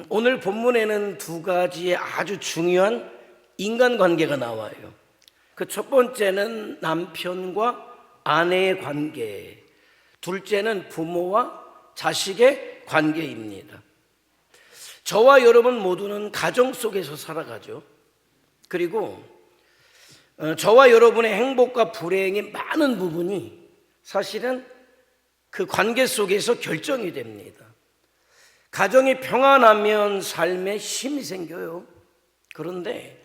오늘 본문에는 두 가지의 아주 중요한 인간관계가 나와요. 그 첫 번째는 남편과 아내의 관계, 둘째는 부모와 자식의 관계입니다. 저와 여러분 모두는 가정 속에서 살아가죠. 그리고 저와 여러분의 행복과 불행의 많은 부분이 사실은 그 관계 속에서 결정이 됩니다. 가정이 평안하면 삶에 힘이 생겨요. 그런데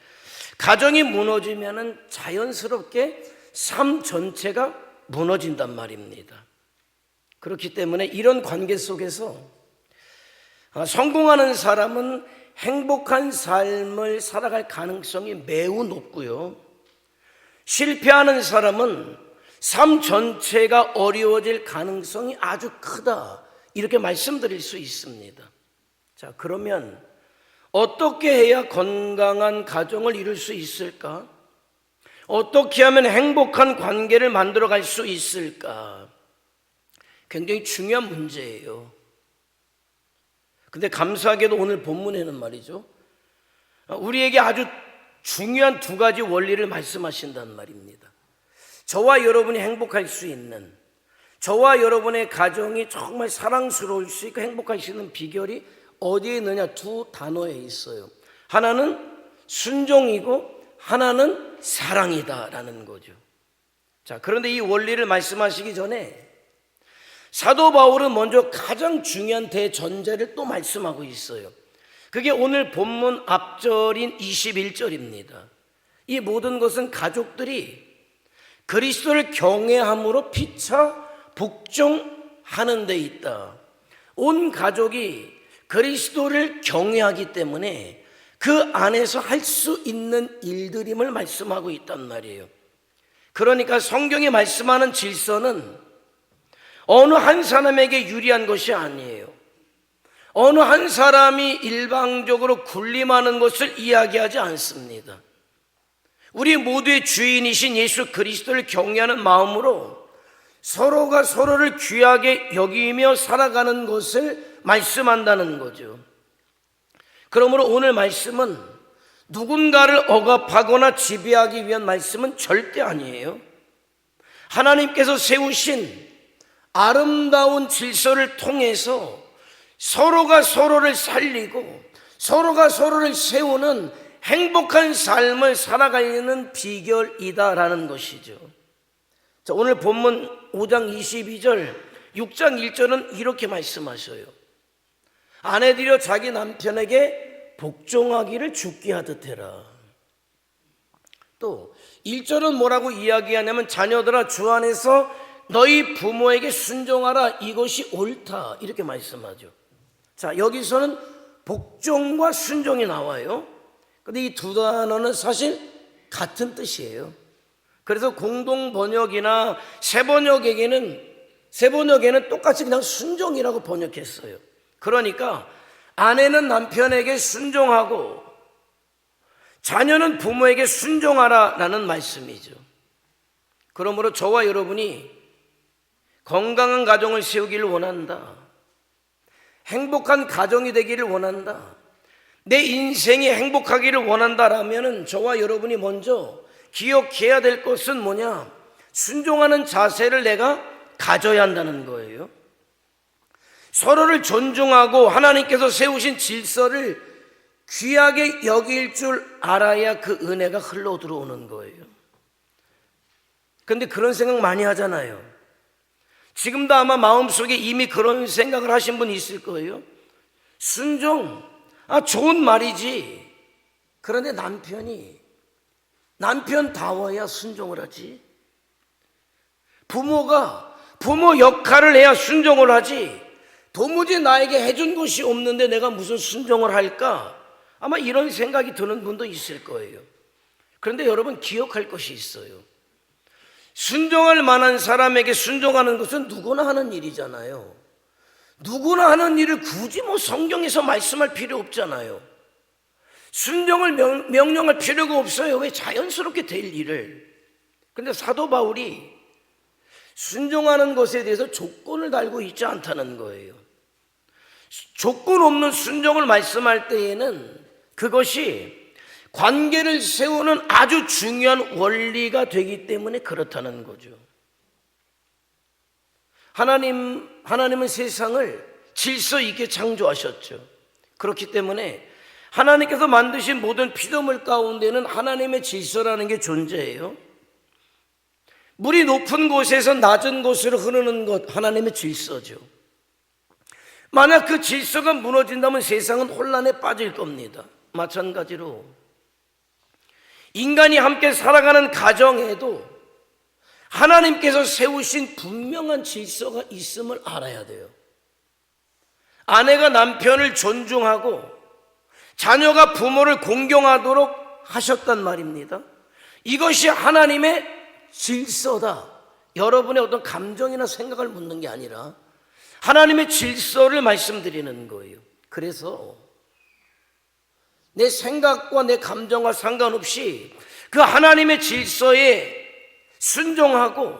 가정이 무너지면 자연스럽게 삶 전체가 무너진단 말입니다. 그렇기 때문에 이런 관계 속에서 성공하는 사람은 행복한 삶을 살아갈 가능성이 매우 높고요, 실패하는 사람은 삶 전체가 어려워질 가능성이 아주 크다, 이렇게 말씀드릴 수 있습니다. 자, 그러면 어떻게 해야 건강한 가정을 이룰 수 있을까? 어떻게 하면 행복한 관계를 만들어 갈 수 있을까? 굉장히 중요한 문제예요. 근데 감사하게도 오늘 본문에는 말이죠, 우리에게 아주 중요한 두 가지 원리를 말씀하신단 말입니다. 저와 여러분이 행복할 수 있는, 저와 여러분의 가정이 정말 사랑스러울 수 있고 행복할 수 있는 비결이 어디에 있느냐? 두 단어에 있어요. 하나는 순종이고 하나는 사랑이다라는 거죠. 자, 그런데 이 원리를 말씀하시기 전에 사도 바울은 먼저 가장 중요한 대전제를 또 말씀하고 있어요. 그게 오늘 본문 앞절인 21절입니다. 이 모든 것은 가족들이 그리스도를 경외함으로 피차 복종하는 데 있다. 온 가족이 그리스도를 경외하기 때문에 그 안에서 할 수 있는 일들임을 말씀하고 있단 말이에요. 그러니까 성경이 말씀하는 질서는 어느 한 사람에게 유리한 것이 아니에요. 어느 한 사람이 일방적으로 군림하는 것을 이야기하지 않습니다. 우리 모두의 주인이신 예수 그리스도를 경외하는 마음으로 서로가 서로를 귀하게 여기며 살아가는 것을 말씀한다는 거죠. 그러므로 오늘 말씀은 누군가를 억압하거나 지배하기 위한 말씀은 절대 아니에요. 하나님께서 세우신 아름다운 질서를 통해서 서로가 서로를 살리고 서로가 서로를 세우는 행복한 삶을 살아가는 비결이다라는 것이죠. 자, 오늘 본문 5장 22절, 6장 1절은 이렇게 말씀하셔요. 아내들여 자기 남편에게 복종하기를 죽게 하듯 해라. 또 1절은 뭐라고 이야기하냐면 자녀들아 주 안에서 너희 부모에게 순종하라, 이것이 옳다, 이렇게 말씀하죠. 자, 여기서는 복종과 순종이 나와요. 근데 이 두 단어는 사실 같은 뜻이에요. 그래서 공동 번역이나 새 번역에는 똑같이 그냥 순종이라고 번역했어요. 그러니까 아내는 남편에게 순종하고 자녀는 부모에게 순종하라라는 말씀이죠. 그러므로 저와 여러분이 건강한 가정을 세우기를 원한다, 행복한 가정이 되기를 원한다, 내 인생이 행복하기를 원한다라면 저와 여러분이 먼저 기억해야 될 것은 뭐냐? 순종하는 자세를 내가 가져야 한다는 거예요. 서로를 존중하고 하나님께서 세우신 질서를 귀하게 여길 줄 알아야 그 은혜가 흘러 들어오는 거예요. 그런데 그런 생각 많이 하잖아요. 지금도 아마 마음속에 이미 그런 생각을 하신 분이 있을 거예요. 순종, 좋은 말이지. 그런데 남편다워야 순종을 하지. 부모가 부모 역할을 해야 순종을 하지. 도무지 나에게 해준 것이 없는데 내가 무슨 순종을 할까? 아마 이런 생각이 드는 분도 있을 거예요. 그런데 여러분 기억할 것이 있어요. 순종할 만한 사람에게 순종하는 것은 누구나 하는 일이잖아요. 누구나 하는 일을 굳이 성경에서 말씀할 필요 없잖아요. 순종을 명령할 필요가 없어요. 왜? 자연스럽게 될 일을. 그런데 사도 바울이 순종하는 것에 대해서 조건을 달고 있지 않다는 거예요. 조건 없는 순종을 말씀할 때에는 그것이 관계를 세우는 아주 중요한 원리가 되기 때문에 그렇다는 거죠. 하나님은 세상을 질서 있게 창조하셨죠. 그렇기 때문에 하나님께서 만드신 모든 피조물 가운데는 하나님의 질서라는 게 존재해요. 물이 높은 곳에서 낮은 곳으로 흐르는 것, 하나님의 질서죠. 만약 그 질서가 무너진다면 세상은 혼란에 빠질 겁니다. 마찬가지로 인간이 함께 살아가는 가정에도 하나님께서 세우신 분명한 질서가 있음을 알아야 돼요. 아내가 남편을 존중하고 자녀가 부모를 공경하도록 하셨단 말입니다. 이것이 하나님의 질서다. 여러분의 어떤 감정이나 생각을 묻는 게 아니라 하나님의 질서를 말씀드리는 거예요. 그래서 내 생각과 내 감정과 상관없이 그 하나님의 질서에 순종하고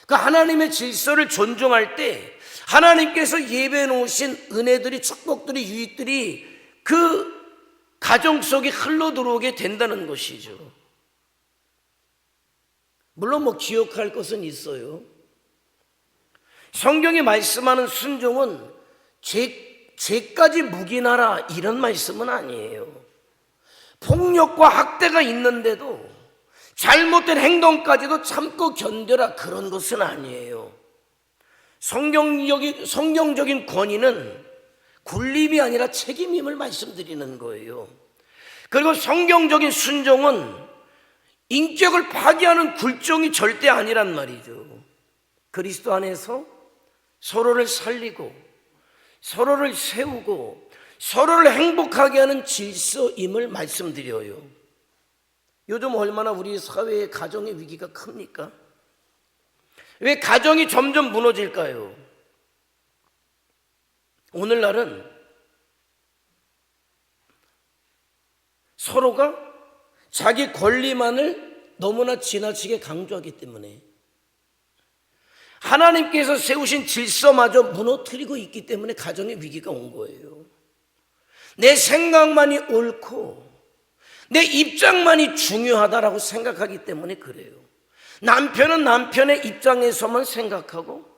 그 하나님의 질서를 존중할 때 하나님께서 예배해 놓으신 은혜들이, 축복들이, 유익들이 그 가정 속에 흘러 들어오게 된다는 것이죠. 물론 기억할 것은 있어요. 성경이 말씀하는 순종은 죄까지 묵인하라 이런 말씀은 아니에요. 폭력과 학대가 있는데도 잘못된 행동까지도 참고 견뎌라 그런 것은 아니에요. 성경적인 권위는 군림이 아니라 책임임을 말씀드리는 거예요. 그리고 성경적인 순종은 인격을 파괴하는 굴종이 절대 아니란 말이죠. 그리스도 안에서 서로를 살리고 서로를 세우고 서로를 행복하게 하는 질서임을 말씀드려요. 요즘 얼마나 우리 사회의 가정의 위기가 큽니까? 왜 가정이 점점 무너질까요? 오늘날은 서로가 자기 권리만을 너무나 지나치게 강조하기 때문에 하나님께서 세우신 질서마저 무너뜨리고 있기 때문에 가정의 위기가 온 거예요. 내 생각만이 옳고 내 입장만이 중요하다라고 생각하기 때문에 그래요. 남편은 남편의 입장에서만 생각하고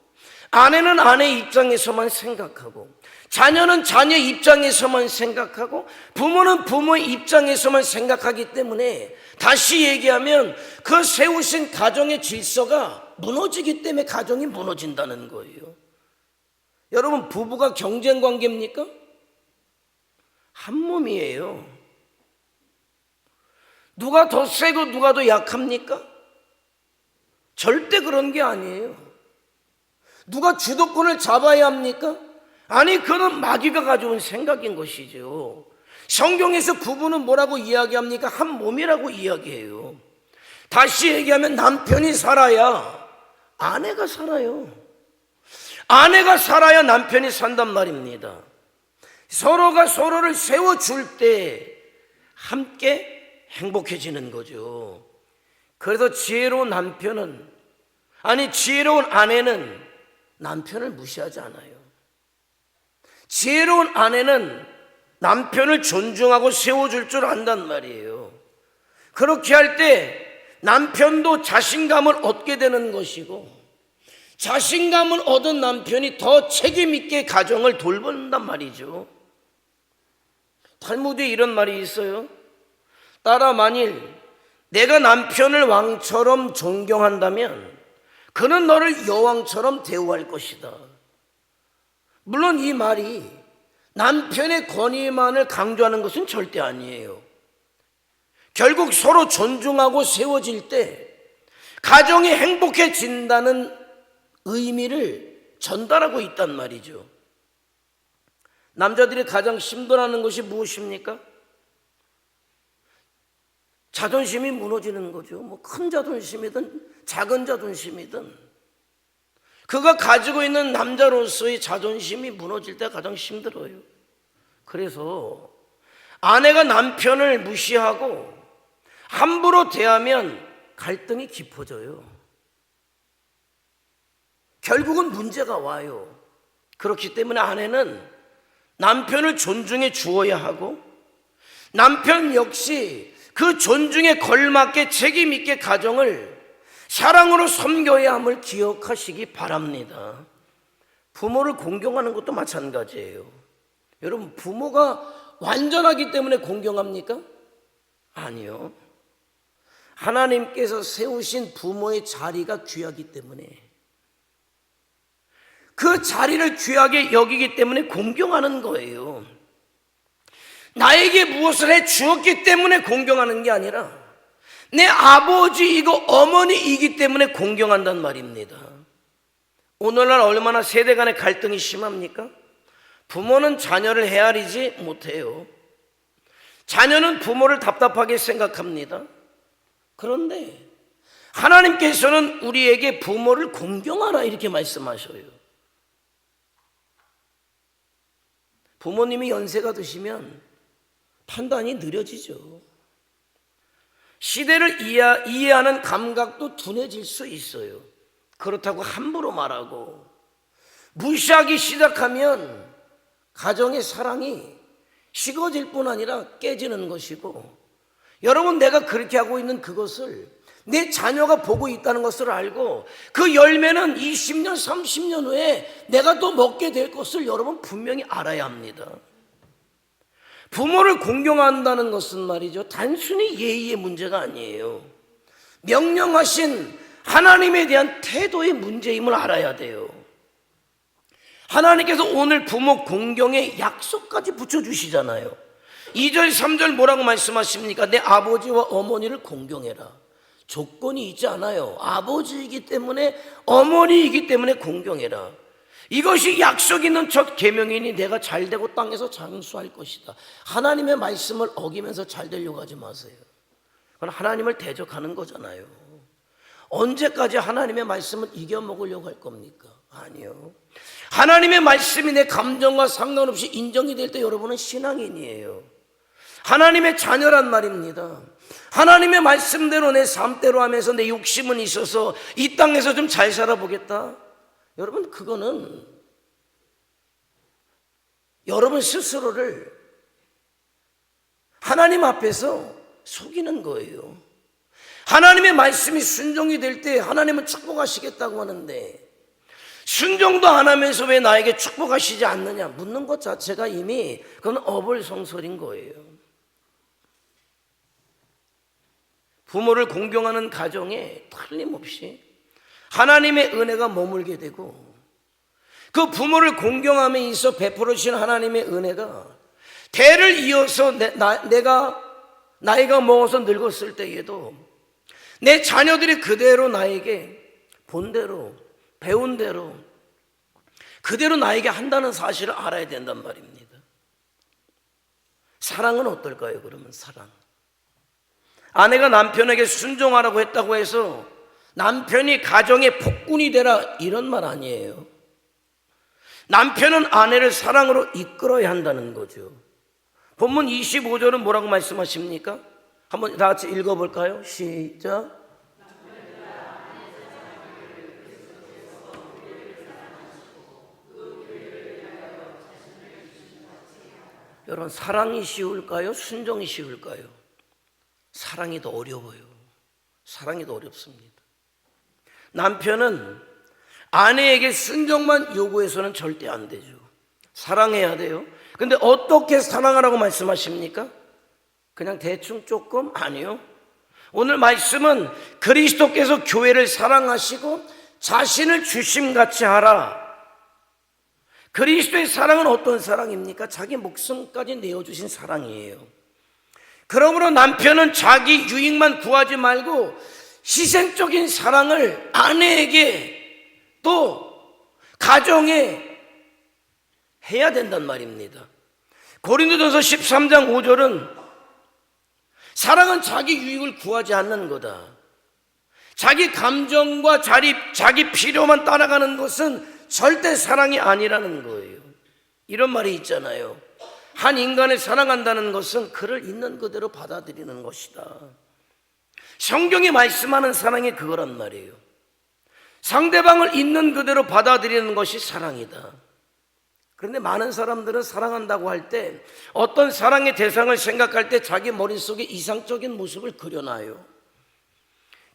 아내는 아내의 입장에서만 생각하고 자녀는 자녀의 입장에서만 생각하고 부모는 부모의 입장에서만 생각하기 때문에 다시 얘기하면 그 세우신 가정의 질서가 무너지기 때문에 가정이 무너진다는 거예요. 여러분, 부부가 경쟁 관계입니까? 한 몸이에요. 누가 더 세고 누가 더 약합니까? 절대 그런 게 아니에요. 누가 주도권을 잡아야 합니까? 아니, 그건 마귀가 가져온 생각인 것이죠. 성경에서 부부는 뭐라고 이야기합니까? 한 몸이라고 이야기해요. 다시 얘기하면 남편이 살아야 아내가 살아요. 아내가 살아야 남편이 산단 말입니다. 서로가 서로를 세워줄 때 함께 행복해지는 거죠. 그래서 지혜로운 아내는 남편을 무시하지 않아요. 지혜로운 아내는 남편을 존중하고 세워줄 줄 안단 말이에요. 그렇게 할 때 남편도 자신감을 얻게 되는 것이고 자신감을 얻은 남편이 더 책임 있게 가정을 돌본단 말이죠. 탈무드에 이런 말이 있어요. 딸아, 만일 내가 남편을 왕처럼 존경한다면 그는 너를 여왕처럼 대우할 것이다. 물론 이 말이 남편의 권위만을 강조하는 것은 절대 아니에요. 결국 서로 존중하고 세워질 때 가정이 행복해진다는 의미를 전달하고 있단 말이죠. 남자들이 가장 힘들어하는 것이 무엇입니까? 자존심이 무너지는 거죠. 큰 자존심이든 작은 자존심이든 그가 가지고 있는 남자로서의 자존심이 무너질 때 가장 힘들어요. 그래서 아내가 남편을 무시하고 함부로 대하면 갈등이 깊어져요. 결국은 문제가 와요. 그렇기 때문에 아내는 남편을 존중해 주어야 하고, 남편 역시 그 존중에 걸맞게 책임 있게 가정을 사랑으로 섬겨야 함을 기억하시기 바랍니다. 부모를 공경하는 것도 마찬가지예요. 여러분, 부모가 완전하기 때문에 공경합니까? 아니요. 하나님께서 세우신 부모의 자리가 귀하기 때문에, 그 자리를 귀하게 여기기 때문에 공경하는 거예요. 나에게 무엇을 해 주었기 때문에 공경하는 게 아니라 내 아버지이고 어머니이기 때문에 공경한단 말입니다. 오늘날 얼마나 세대 간의 갈등이 심합니까? 부모는 자녀를 헤아리지 못해요. 자녀는 부모를 답답하게 생각합니다. 그런데 하나님께서는 우리에게 부모를 공경하라 이렇게 말씀하셔요. 부모님이 연세가 드시면 판단이 느려지죠. 시대를 이해하는 감각도 둔해질 수 있어요. 그렇다고 함부로 말하고 무시하기 시작하면 가정의 사랑이 식어질 뿐 아니라 깨지는 것이고, 여러분, 내가 그렇게 하고 있는 그것을 내 자녀가 보고 있다는 것을 알고 그 열매는 20년, 30년 후에 내가 또 먹게 될 것을 여러분 분명히 알아야 합니다. 부모를 공경한다는 것은 말이죠, 단순히 예의의 문제가 아니에요. 명령하신 하나님에 대한 태도의 문제임을 알아야 돼요. 하나님께서 오늘 부모 공경에 약속까지 붙여주시잖아요. 2절 3절 뭐라고 말씀하십니까? 내 아버지와 어머니를 공경해라. 조건이 있지 않아요. 아버지이기 때문에, 어머니이기 때문에 공경해라. 이것이 약속 있는 첫 계명이니 내가 잘되고 땅에서 장수할 것이다. 하나님의 말씀을 어기면서 잘되려고 하지 마세요. 그건 하나님을 대적하는 거잖아요. 언제까지 하나님의 말씀을 이겨먹으려고 할 겁니까? 아니요. 하나님의 말씀이 내 감정과 상관없이 인정이 될 때 여러분은 신앙인이에요. 하나님의 자녀란 말입니다. 하나님의 말씀대로 내 삶대로 하면서 내 욕심은 있어서 이 땅에서 좀 잘 살아보겠다. 여러분, 그거는 여러분 스스로를 하나님 앞에서 속이는 거예요. 하나님의 말씀이 순종이 될 때 하나님은 축복하시겠다고 하는데 순종도 안 하면서 왜 나에게 축복하시지 않느냐 묻는 것 자체가 이미 그건 어불성설인 거예요. 부모를 공경하는 가정에 틀림없이 하나님의 은혜가 머물게 되고, 그 부모를 공경함에 있어 베풀어 주신 하나님의 은혜가 대를 이어서 내가 나이가 먹어서 늙었을 때에도 내 자녀들이 그대로 나에게 본대로 배운 대로 그대로 나에게 한다는 사실을 알아야 된단 말입니다. 사랑은 어떨까요? 그러면 사랑, 아내가 남편에게 순종하라고 했다고 해서 남편이 가정의 폭군이 되라 이런 말 아니에요. 남편은 아내를 사랑으로 이끌어야 한다는 거죠. 본문 25절은 뭐라고 말씀하십니까? 한번 다 같이 읽어볼까요? 시작. 여러분, 사랑이 쉬울까요? 순종이 쉬울까요? 사랑이 더 어려워요. 사랑이 더 어렵습니다. 남편은 아내에게 순종만 요구해서는 절대 안 되죠. 사랑해야 돼요. 근데 어떻게 사랑하라고 말씀하십니까? 그냥 대충 조금? 아니요. 오늘 말씀은 그리스도께서 교회를 사랑하시고 자신을 주심같이 하라. 그리스도의 사랑은 어떤 사랑입니까? 자기 목숨까지 내어주신 사랑이에요. 그러므로 남편은 자기 유익만 구하지 말고 희생적인 사랑을 아내에게 또 가정에 해야 된단 말입니다. 고린도전서 13장 5절은 사랑은 자기 유익을 구하지 않는 거다. 자기 감정과 자기 필요만 따라가는 것은 절대 사랑이 아니라는 거예요. 이런 말이 있잖아요. 한 인간을 사랑한다는 것은 그를 있는 그대로 받아들이는 것이다. 성경이 말씀하는 사랑이 그거란 말이에요. 상대방을 있는 그대로 받아들이는 것이 사랑이다. 그런데 많은 사람들은 사랑한다고 할 때 어떤 사랑의 대상을 생각할 때 자기 머릿속에 이상적인 모습을 그려놔요.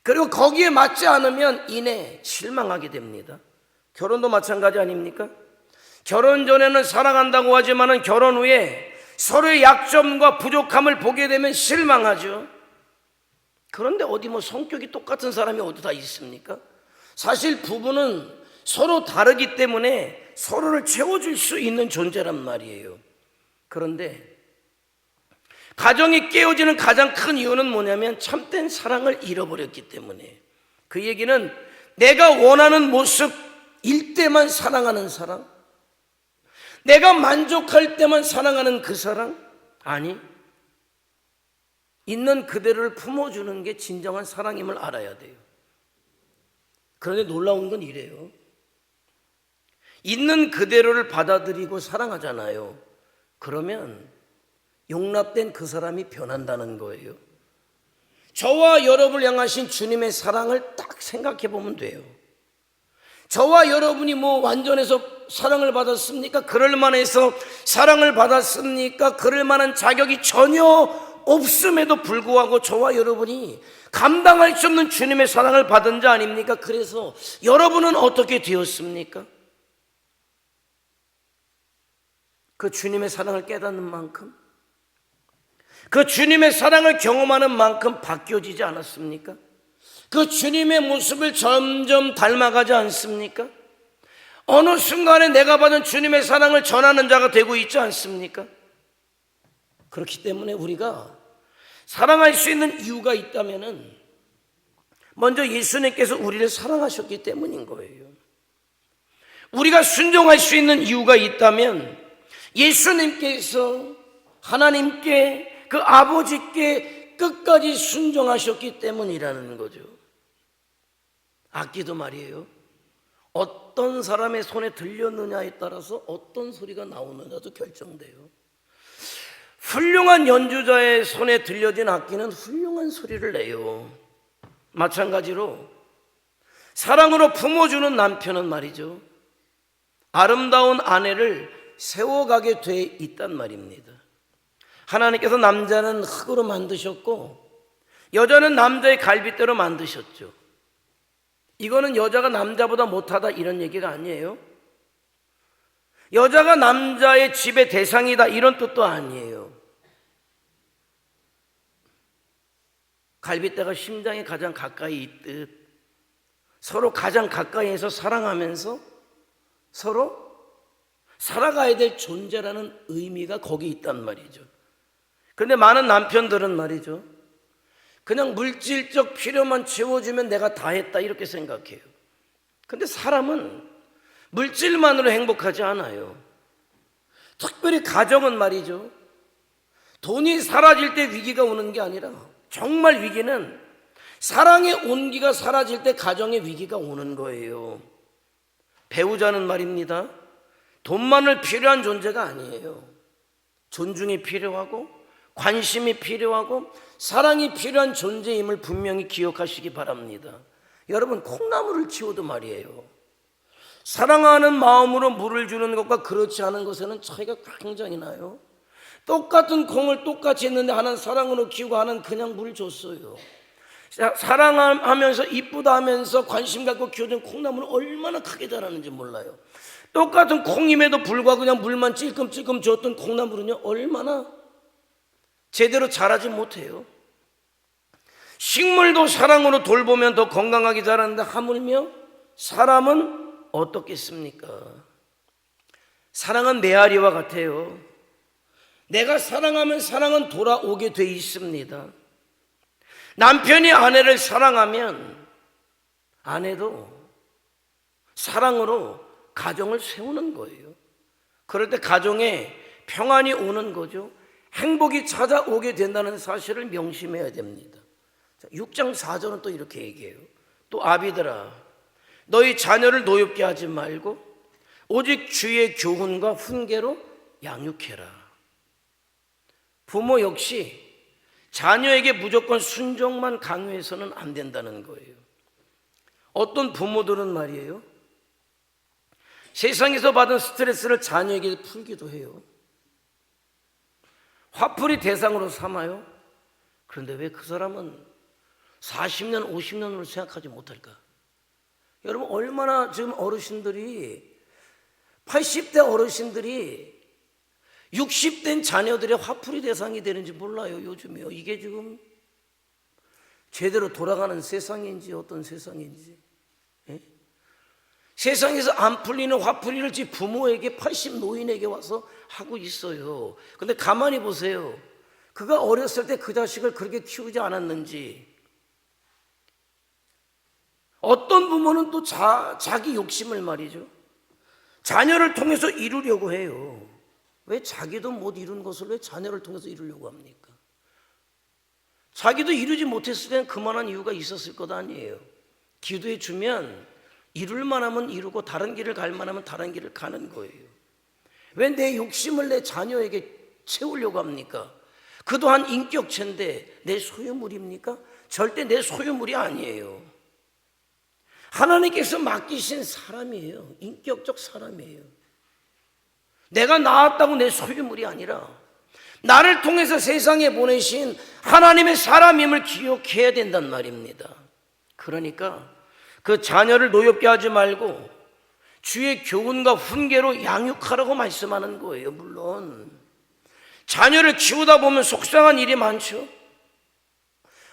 그리고 거기에 맞지 않으면 이내 실망하게 됩니다. 결혼도 마찬가지 아닙니까? 결혼 전에는 사랑한다고 하지만 결혼 후에 서로의 약점과 부족함을 보게 되면 실망하죠. 그런데 어디 뭐 성격이 똑같은 사람이 어디 다 있습니까? 사실 부부는 서로 다르기 때문에 서로를 채워줄 수 있는 존재란 말이에요. 그런데 가정이 깨어지는 가장 큰 이유는 뭐냐면 참된 사랑을 잃어버렸기 때문에, 그 얘기는 내가 원하는 모습일 때만 사랑하는 사랑, 내가 만족할 때만 사랑하는 그 사랑, 아니, 있는 그대로를 품어주는 게 진정한 사랑임을 알아야 돼요. 그런데 놀라운 건 이래요. 있는 그대로를 받아들이고 사랑하잖아요. 그러면 용납된 그 사람이 변한다는 거예요. 저와 여러분을 향하신 주님의 사랑을 딱 생각해 보면 돼요. 저와 여러분이 뭐 완전해서 사랑을 받았습니까? 그럴 만해서 사랑을 받았습니까? 그럴 만한 자격이 전혀 없음에도 불구하고 저와 여러분이 감당할 수 없는 주님의 사랑을 받은 자 아닙니까? 그래서 여러분은 어떻게 되었습니까? 그 주님의 사랑을 깨닫는 만큼, 그 주님의 사랑을 경험하는 만큼 바뀌어지지 않았습니까? 그 주님의 모습을 점점 닮아가지 않습니까? 어느 순간에 내가 받은 주님의 사랑을 전하는 자가 되고 있지 않습니까? 그렇기 때문에 우리가 사랑할 수 있는 이유가 있다면은 먼저 예수님께서 우리를 사랑하셨기 때문인 거예요. 우리가 순종할 수 있는 이유가 있다면 예수님께서 하나님께, 그 아버지께 끝까지 순종하셨기 때문이라는 거죠. 악기도 말이에요, 어떤 사람의 손에 들렸느냐에 따라서 어떤 소리가 나오느냐도 결정돼요. 훌륭한 연주자의 손에 들려진 악기는 훌륭한 소리를 내요. 마찬가지로 사랑으로 품어주는 남편은 말이죠, 아름다운 아내를 세워가게 돼 있단 말입니다. 하나님께서 남자는 흙으로 만드셨고 여자는 남자의 갈빗대로 만드셨죠. 이거는 여자가 남자보다 못하다 이런 얘기가 아니에요. 여자가 남자의 지배 대상이다 이런 뜻도 아니에요. 갈빗대가 심장에 가장 가까이 있듯 서로 가장 가까이에서 사랑하면서 서로 살아가야 될 존재라는 의미가 거기 있단 말이죠. 그런데 많은 남편들은 말이죠, 그냥 물질적 필요만 채워주면 내가 다 했다 이렇게 생각해요. 그런데 사람은 물질만으로 행복하지 않아요. 특별히 가정은 말이죠, 돈이 사라질 때 위기가 오는 게 아니라 정말 위기는 사랑의 온기가 사라질 때 가정의 위기가 오는 거예요. 배우자는 말입니다, 돈만을 필요한 존재가 아니에요. 존중이 필요하고 관심이 필요하고 사랑이 필요한 존재임을 분명히 기억하시기 바랍니다. 여러분, 콩나물을 키워도 말이에요, 사랑하는 마음으로 물을 주는 것과 그렇지 않은 것에는 차이가 굉장히 나요. 똑같은 콩을 똑같이 했는데 하나는 사랑으로 키우고 하나는 그냥 물 줬어요. 사랑하면서 이쁘다 하면서 관심 갖고 키워준 콩나물은 얼마나 크게 자라는지 몰라요. 똑같은 콩임에도 불구하고 그냥 물만 찔끔찔끔 줬던 콩나물은요 얼마나 제대로 자라지 못해요. 식물도 사랑으로 돌보면 더 건강하게 자라는데 하물며 사람은 어떻겠습니까? 사랑은 메아리와 같아요. 내가 사랑하면 사랑은 돌아오게 돼 있습니다. 남편이 아내를 사랑하면 아내도 사랑으로 가정을 세우는 거예요. 그럴 때 가정에 평안이 오는 거죠. 행복이 찾아오게 된다는 사실을 명심해야 됩니다. 6장 4절은 또 이렇게 얘기해요. 또 아비들아, 너희 자녀를 노엽게 하지 말고 오직 주의 교훈과 훈계로 양육해라. 부모 역시 자녀에게 무조건 순종만 강요해서는 안 된다는 거예요. 어떤 부모들은 말이에요, 세상에서 받은 스트레스를 자녀에게 풀기도 해요. 화풀이 대상으로 삼아요. 그런데 왜 그 사람은 40년, 50년으로 생각하지 못할까? 여러분, 얼마나 지금 어르신들이 80대 어르신들이 60된 자녀들의 화풀이 대상이 되는지 몰라요. 요즘에요. 이게 지금 제대로 돌아가는 세상인지 어떤 세상인지. 예? 세상에서 안 풀리는 화풀이를 지 부모에게 80 노인에게 와서 하고 있어요. 근데 가만히 보세요. 그가 어렸을 때 그 자식을 그렇게 키우지 않았는지. 어떤 부모는 또 자기 욕심을 말이죠, 자녀를 통해서 이루려고 해요. 왜 자기도 못 이룬 것을 왜 자녀를 통해서 이루려고 합니까? 자기도 이루지 못했을 때는 그만한 이유가 있었을 것 아니에요. 기도해 주면 이룰 만하면 이루고 다른 길을 갈 만하면 다른 길을 가는 거예요. 왜 내 욕심을 내 자녀에게 채우려고 합니까? 그 또한 인격체인데 내 소유물입니까? 절대 내 소유물이 아니에요. 하나님께서 맡기신 사람이에요. 인격적 사람이에요. 내가 낳았다고 내 소유물이 아니라 나를 통해서 세상에 보내신 하나님의 사람임을 기억해야 된단 말입니다. 그러니까 그 자녀를 노엽게 하지 말고 주의 교훈과 훈계로 양육하라고 말씀하는 거예요. 물론 자녀를 키우다 보면 속상한 일이 많죠.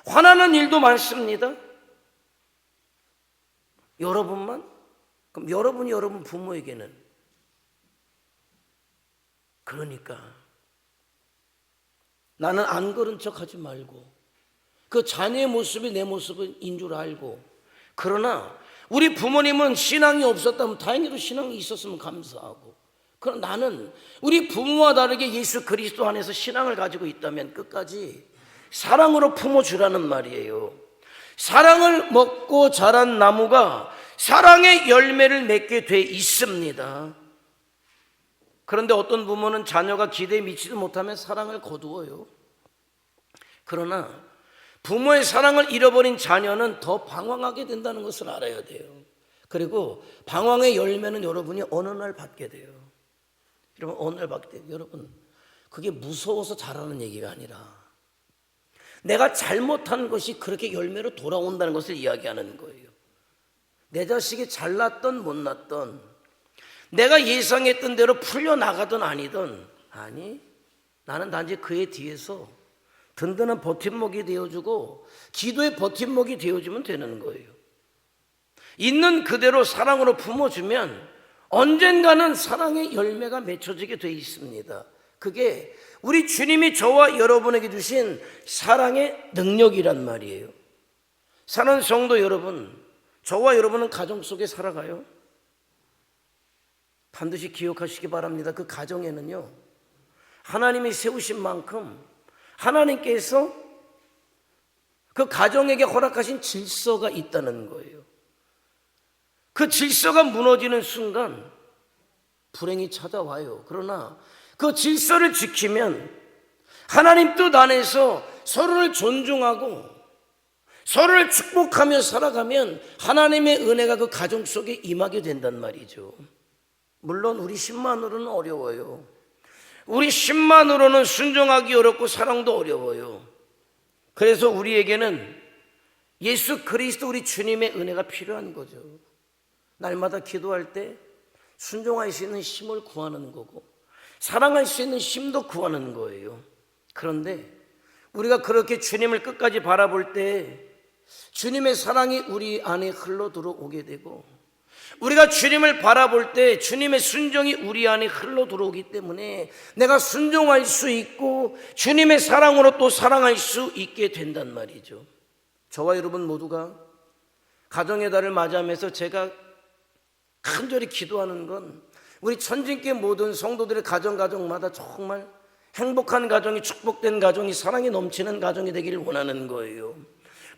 화나는 일도 많습니다. 여러분만? 그럼 여러분이 여러분 부모에게는. 그러니까 나는 안 그런 척 하지 말고 그 자녀의 모습이 내 모습인 줄 알고, 그러나 우리 부모님은 신앙이 없었다면 다행히도 신앙이 있었으면 감사하고, 그럼 나는 우리 부모와 다르게 예수 그리스도 안에서 신앙을 가지고 있다면 끝까지 사랑으로 품어주라는 말이에요. 사랑을 먹고 자란 나무가 사랑의 열매를 맺게 돼 있습니다. 그런데 어떤 부모는 자녀가 기대에 미치지 못하면 사랑을 거두어요. 그러나 부모의 사랑을 잃어버린 자녀는 더 방황하게 된다는 것을 알아야 돼요. 그리고 방황의 열매는 여러분이 어느 날 받게 돼요. 여러분, 어느 날 받게 돼요. 여러분, 그게 무서워서 잘하는 얘기가 아니라 내가 잘못한 것이 그렇게 열매로 돌아온다는 것을 이야기하는 거예요. 내 자식이 잘났던 못났던, 내가 예상했던 대로 풀려나가든 아니든, 아니, 나는 단지 그의 뒤에서 든든한 버팀목이 되어주고 기도의 버팀목이 되어주면 되는 거예요. 있는 그대로 사랑으로 품어주면 언젠가는 사랑의 열매가 맺혀지게 돼 있습니다. 그게 우리 주님이 저와 여러분에게 주신 사랑의 능력이란 말이에요. 사랑하는 성도 여러분, 저와 여러분은 가정 속에 살아가요. 반드시 기억하시기 바랍니다. 그 가정에는요, 하나님이 세우신 만큼 하나님께서 그 가정에게 허락하신 질서가 있다는 거예요. 그 질서가 무너지는 순간 불행이 찾아와요. 그러나 그 질서를 지키면 하나님 뜻 안에서 서로를 존중하고 서로를 축복하며 살아가면 하나님의 은혜가 그 가정 속에 임하게 된단 말이죠. 물론 우리 힘만으로는 어려워요. 우리 힘만으로는 순종하기 어렵고 사랑도 어려워요. 그래서 우리에게는 예수 그리스도 우리 주님의 은혜가 필요한 거죠. 날마다 기도할 때 순종할 수 있는 힘을 구하는 거고 사랑할 수 있는 힘도 구하는 거예요. 그런데 우리가 그렇게 주님을 끝까지 바라볼 때 주님의 사랑이 우리 안에 흘러 들어오게 되고, 우리가 주님을 바라볼 때 주님의 순종이 우리 안에 흘러 들어오기 때문에 내가 순종할 수 있고 주님의 사랑으로 또 사랑할 수 있게 된단 말이죠. 저와 여러분 모두가 가정의 달을 맞이하면서 제가 간절히 기도하는 건 우리 천진교 모든 성도들의 가정마다 정말 행복한 가정이, 축복된 가정이, 사랑이 넘치는 가정이 되기를 원하는 거예요.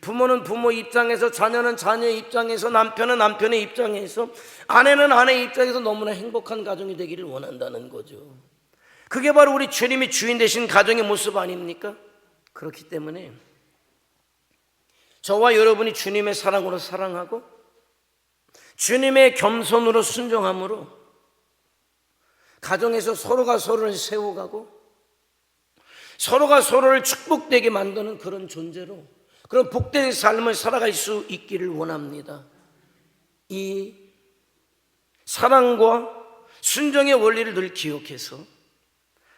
부모는 부모 입장에서, 자녀는 자녀의 입장에서, 남편은 남편의 입장에서, 아내는 아내의 입장에서 너무나 행복한 가정이 되기를 원한다는 거죠. 그게 바로 우리 주님이 주인 되신 가정의 모습 아닙니까? 그렇기 때문에 저와 여러분이 주님의 사랑으로 사랑하고 주님의 겸손으로 순종함으로 가정에서 서로가 서로를 세워가고 서로가 서로를 축복되게 만드는 그런 존재로, 그런 복된 삶을 살아갈 수 있기를 원합니다. 이 사랑과 순종의 원리를 늘 기억해서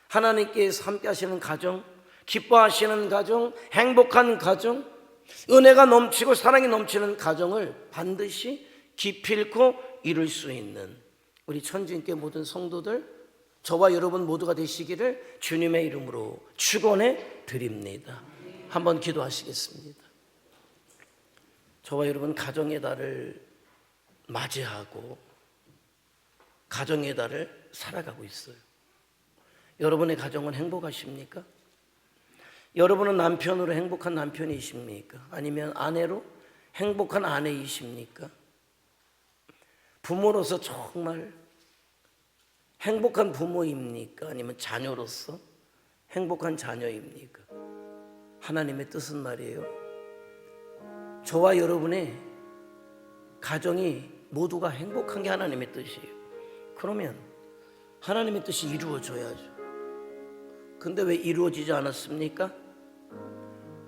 하나님께서 함께 하시는 가정, 기뻐하시는 가정, 행복한 가정, 은혜가 넘치고 사랑이 넘치는 가정을 반드시 기필코 이룰 수 있는 우리 천주교회 모든 성도들, 저와 여러분 모두가 되시기를 주님의 이름으로 축원해 드립니다. 한번 기도하시겠습니다. 저와 여러분 가정의 달을 맞이하고 가정의 달을 살아가고 있어요. 여러분의 가정은 행복하십니까? 여러분은 남편으로 행복한 남편이십니까? 아니면 아내로 행복한 아내이십니까? 부모로서 정말 행복한 부모입니까? 아니면 자녀로서 행복한 자녀입니까? 하나님의 뜻은 말이에요, 저와 여러분의 가정이 모두가 행복한 게 하나님의 뜻이에요. 그러면 하나님의 뜻이 이루어져야죠. 근데 왜 이루어지지 않았습니까?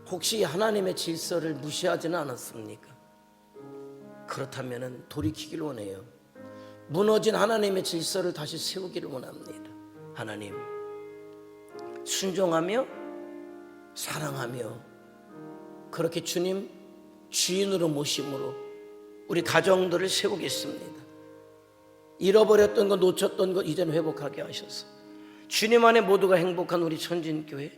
혹시 하나님의 질서를 무시하지는 않았습니까? 그렇다면 돌이키길 원해요. 무너진 하나님의 질서를 다시 세우기를 원합니다. 하나님, 순종하며 사랑하며 그렇게 주님 주인으로 모심으로 우리 가정들을 세우겠습니다. 잃어버렸던 것, 놓쳤던 것 이제는 회복하게 하셔서 주님 안에 모두가 행복한 우리 천진교회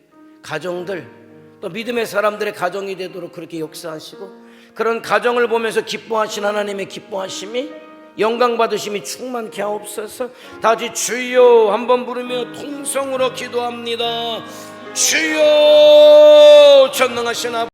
가정들, 또 믿음의 사람들의 가정이 되도록 그렇게 역사하시고, 그런 가정을 보면서 기뻐하신 하나님의 기뻐하심이, 영광 받으심이 충만케 하옵소서. 다시 주여 한번 부르며 통성으로 기도합니다. 주여, 전능하신 아버지,